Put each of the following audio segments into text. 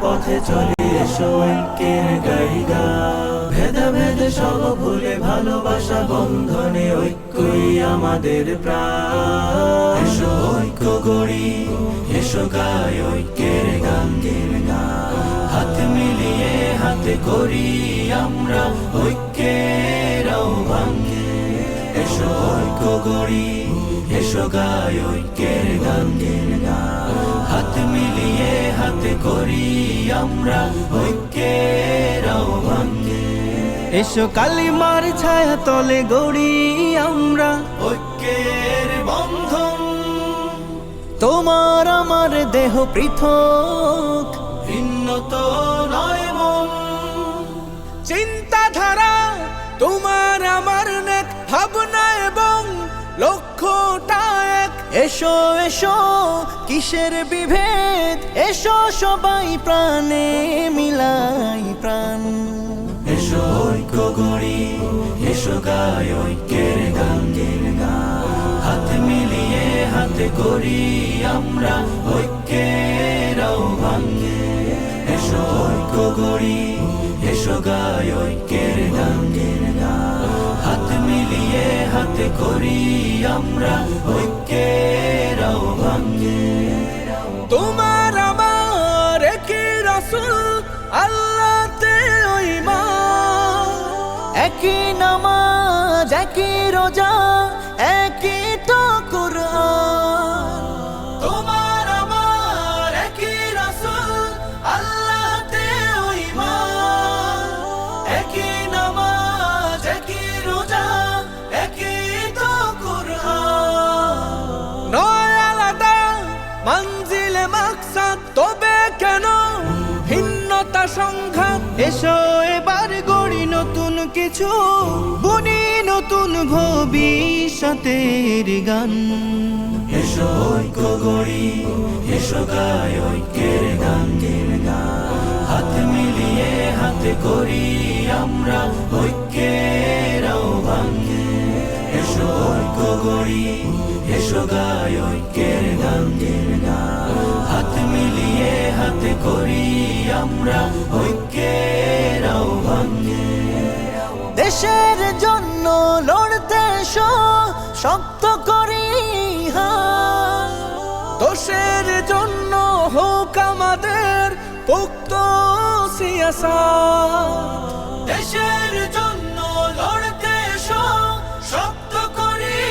পথে চলি এসো ঐক্যের গাইগা ভেদাভেদ সব ভুলে ভালোবাসা বন্ধনে ঐক্যই আমাদের প্রাণ এসো ঐক্য গড়ি এসো গাই ঐক্যের গান হাত মিলিয়ে হাতে করি আমরা ঐক্যের আহ্বান এসো ঐক্য গড়ি এসো গাই ঐক্যের গান হাত মিলিয়ে হাতে করি আমরা ঐক্যের আহ্বান এসো কালিমার ছায়া তলে গড়ি আমরা ঐক্যের বন্ধন তোমার আমার দেহ পৃথক ভিন্ন তো নয় মন চিন্তাধারা তোমার আমার নেক ভাবনা এবং লক্ষ্যটা এক এসো এসো কিসের বিভেদ এসো সবাই প্রাণে মিলাই প্রাণ এসো ঐক্য গড়ি এসো গাই ঐক্যের গান হাত মিলিয়ে হাতে করি আমরা ঐক্যের আহ্বান এসো ঐক্য গড়ি এসো গাই ঐক্যের গান হাত মিলিয়ে হাতে করি আমরা ঐক্যের আহ্বান তোমার আমার একই রাসূল আল্লাহতে ঈমান একই নামাজ একই রোজা একই তো কুরআন তোমার আমার একই রাসূল আল্লাহতে ঈমান একই নামাজ একই রোজা একই তো কুরআন নয় আলাদা মঞ্জিলে মাকসাদ তবে কেন ভিন্নতা সংঘাত এসো এবার গড়ি নতুন কিছু বুনি নতুন ভবিষ্যতের গান এসো ঐক্য গড়ি এসো গাই ঐক্যের গান হাত মিলিয়ে হাতে করি আমরা ঐক্যের আহ্বান এসো ঐক্য গড়ি এসো গাই ঐক্যের গান হাত মিলিয়ে হাতে করি আমরা ঐক্যের আহ্বান দেশের জন্য লড়তে এসো শক্ত করি হাত দোষের জন্য হোক আমাদের পোক্ত সিয়াসাত দেশের জন্য লড়তে এসো শক্ত করি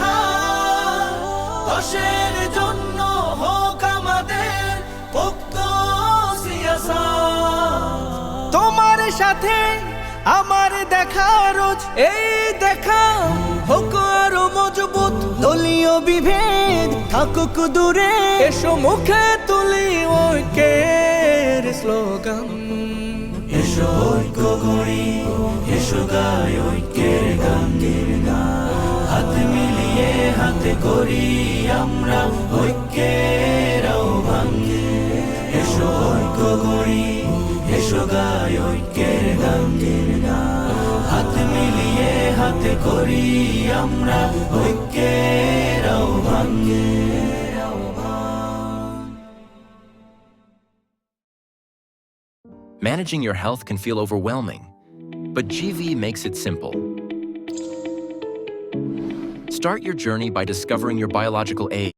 হাত দোষের জন্য হোক আমাদের পোক্ত সিয়াসাত তোমার সাথে আমার দেখা রোজ এই দেখা হোক আরো মজবুত দলীয় বিভেদ থাকুক দূরে এসো মুখে তুলি ঐক্যের স্লোগান এসো ঐক্য গড়ি এসো গাই ঐক্যের গান হাত মিলিয়ে হাতে করি আমরা ঐক্যের আহ্বান এসো ঐক্য গড়ি এসো গাই ঐক্যের গান হাত মিলিয়ে হাতে করি আমরা ঐক্যের আহ্বান Managing your health can feel overwhelming, but GV makes it simple. Start your journey by discovering your biological age.